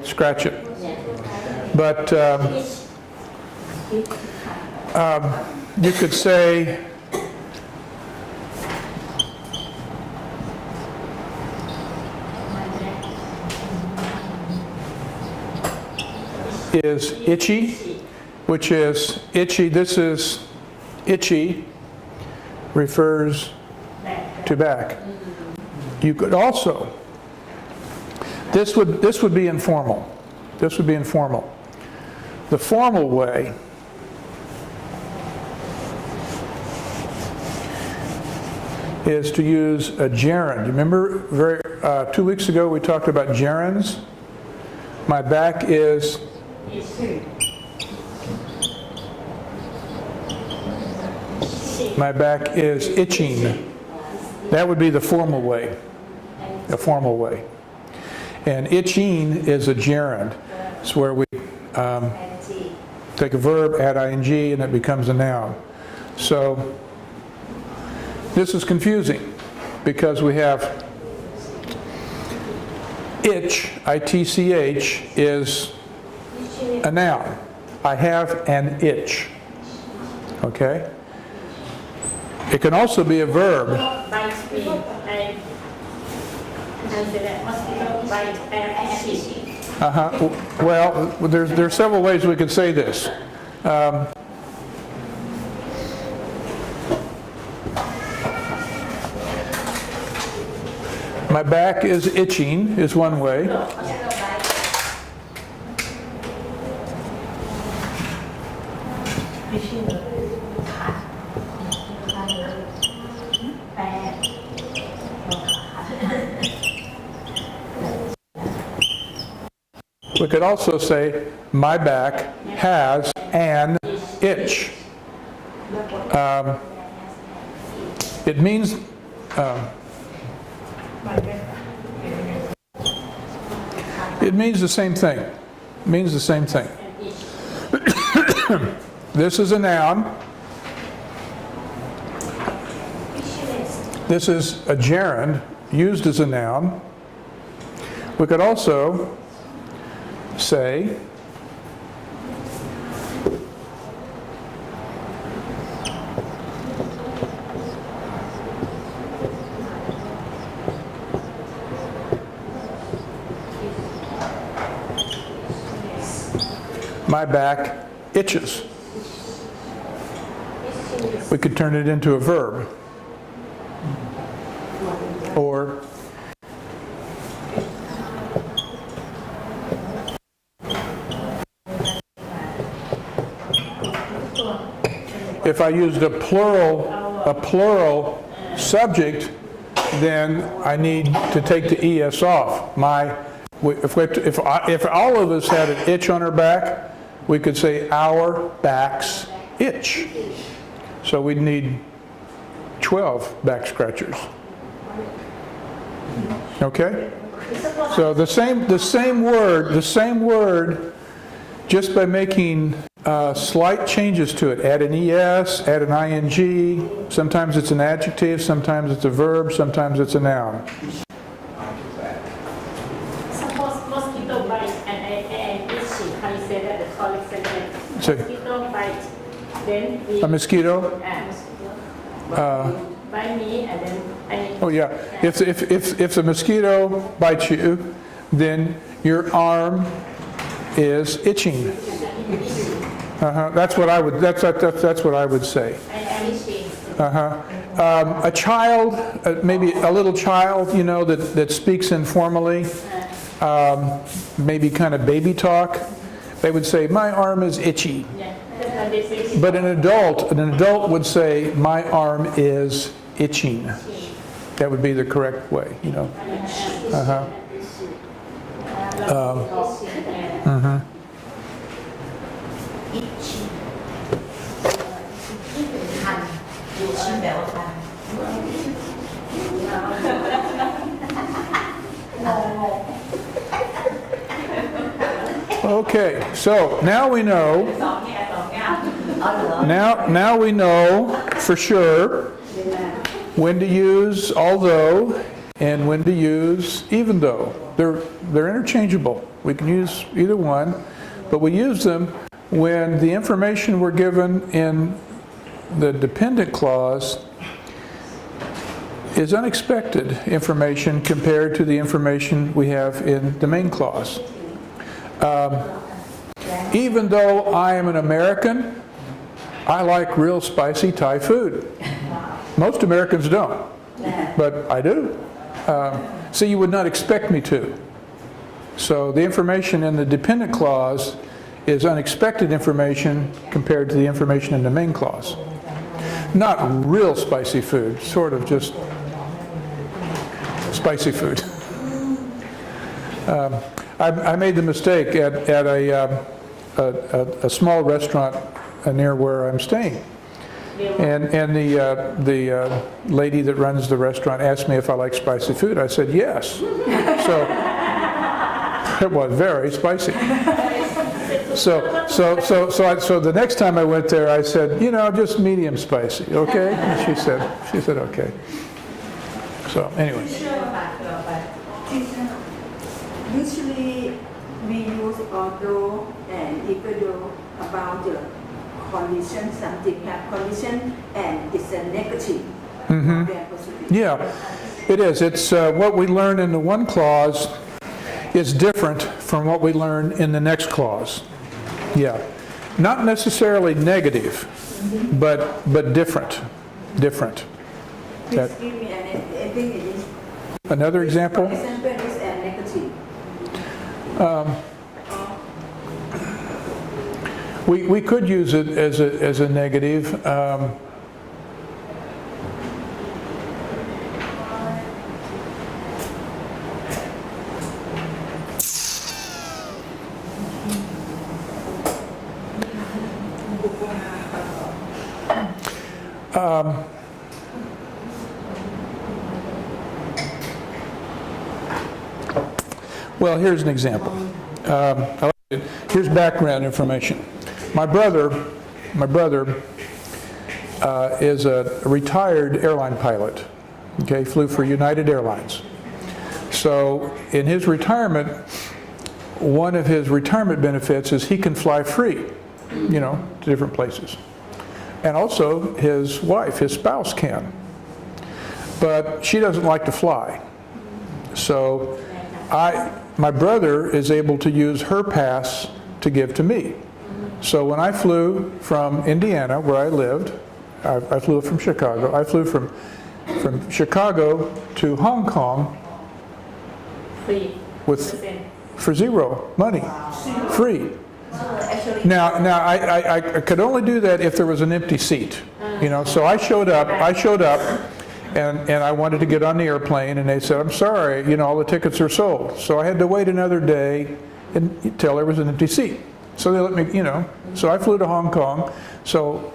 scratch it. But you could say is itchy, which is itchy. This is itchy refers to back. You could also, this would be informal. This would be informal. The formal way is to use a gerund. You remember 2 weeks ago we talked about gerunds? My back is itching. That would be the formal way. A formal way. And itching is a gerund. It's where we take a verb, add ing, and it becomes a noun. So this is confusing because we have itch, I-T-C-H, is a noun. I have an itch. Okay? It can also be a verb. Well, there's several ways we could say this. My back is itching is one way. We could also say, my back has an itch. It means the same thing. It means the same thing. This is a noun. This is a gerund used as a noun. We could also say my back itches. We could turn it into a verb. Or if I used a plural subject, then I need to take the ES off. If all of us had an itch on our back, we could say our backs itch. So we'd need 12 back scratchers. Okay? So the same word, just by making slight changes to it. Add an ES, add an ING. Sometimes it's an adjective, sometimes it's a verb, sometimes it's a noun. Suppose mosquito bite and itchy. How you say that? The correct sentence. Say, mosquito bite. Then a mosquito? Bite me and then I. Oh yeah. If the mosquito bites you, then your arm is itching. That's what I would. That's what I would say. A child, maybe a little child, that speaks informally, maybe kind of baby talk. They would say, "My arm is itchy." But an adult would say, "My arm is itching." That would be the correct way, Okay, so now we know. Now we know for sure when to use although and when to use even though. They're interchangeable. We can use either one, but we use them when the information we're given in the dependent clause is unexpected information compared to the information we have in the main clause. Even though I am an American, I like real spicy Thai food. Most Americans don't, but I do. So you would not expect me to. So the information in the dependent clause is unexpected information compared to the information in the main clause. Not real spicy food, sort of just spicy food. I made the mistake at a small restaurant near where I'm staying. And the lady that runs the restaurant asked me if I like spicy food. I said yes. So it was very spicy. So the next time I went there, I said, you know, just medium spicy, okay? And she said okay. So anyway. Usually we use although and even though about the condition, something have condition and it's a negative. Yeah, it is. It's what we learn in the one clause is different from what we learn in the next clause. Yeah, not necessarily negative, but different. Different. Please give me I think it is. Another example? For example, is a negative. We could use it as a negative. Well, here's an example. Here's background information. My brother is a retired airline pilot. Okay, flew for United Airlines. So in his retirement, one of his retirement benefits is he can fly free, you know, to different places. And also his wife, his spouse can. But she doesn't like to fly. So my brother is able to use her pass to give to me. So when I flew from Indiana, where I lived, I flew from Chicago. I flew from Chicago to Hong Kong for zero money, free. Now I could only do that if there was an empty seat, you know. So I showed up, and I wanted to get on the airplane, and they said, "I'm sorry, you know, all the tickets are sold." So I had to wait another day until there was an empty seat. So they let me, you know. So I flew to Hong Kong. So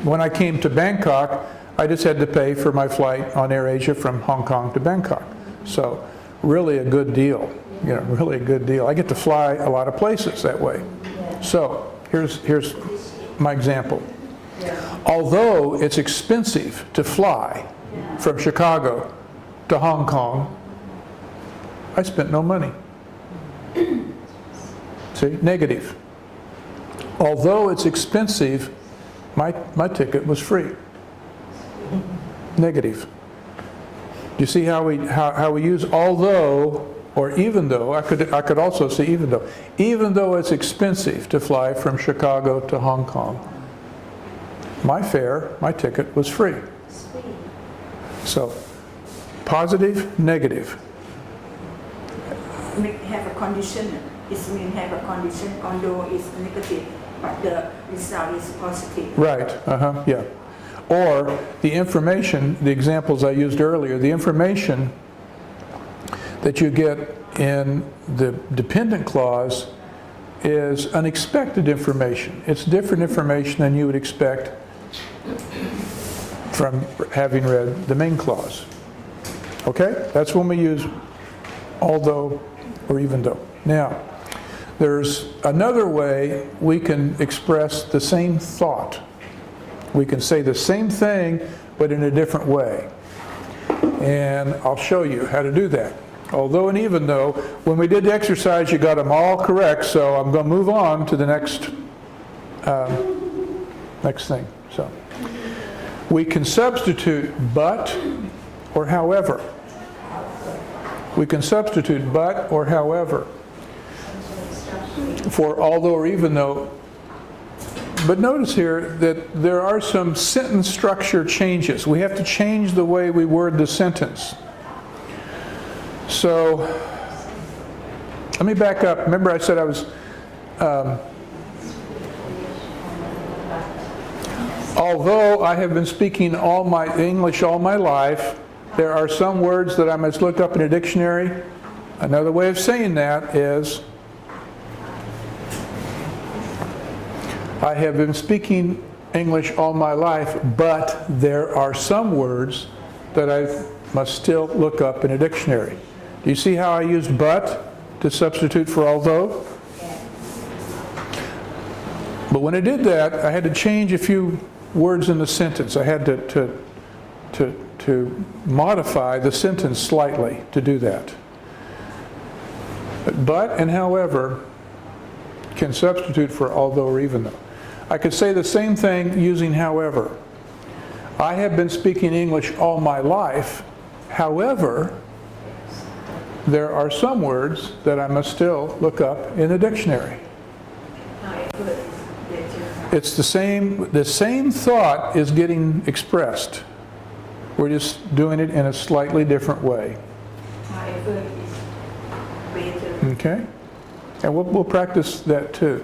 when I came to Bangkok, I just had to pay for my flight on AirAsia from Hong Kong to Bangkok. So really a good deal, you know, really a good deal. I get to fly a lot of places that way. So here's my example. Although it's expensive to fly from Chicago to Hong Kong, I spent no money. See, negative. Although it's expensive, my ticket was free. Negative. Do you see how we use although or even though? I could also say even though. Even though it's expensive to fly from Chicago to Hong Kong, my fare, my ticket was free. So, positive, negative. Have a condition. It means have a condition, although it's negative, but the result is positive. Right, yeah. Or the information, the examples I used earlier, the information that you get in the dependent clause is unexpected information. It's different information than you would expect from having read the main clause. Okay? That's when we use although or even though. Now, there's another way we can express the same thought. We can say the same thing, but in a different way. And I'll show you how to do that. Although and even though, when we did the exercise, you got them all correct, so I'm going to move on to the next thing. So, we can substitute but or however. We can substitute but or however for although or even though. But notice here that there are some sentence structure changes. We have to change the way we word the sentence. So, let me back up. Remember I said I was, although I have been speaking English all my life, there are some words that I must look up in a dictionary. Another way of saying that is, I have been speaking English all my life, but there are some words that I must still look up in a dictionary. Do you see how I used but to substitute for although? But when I did that, I had to change a few words in the sentence. I had to modify the sentence slightly to do that. But and however can substitute for although or even though. I could say the same thing using however. I have been speaking English all my life. However, there are some words that I must still look up in the dictionary. It's the same thought is getting expressed. We're just doing it in a slightly different way. Okay? And we'll practice that too.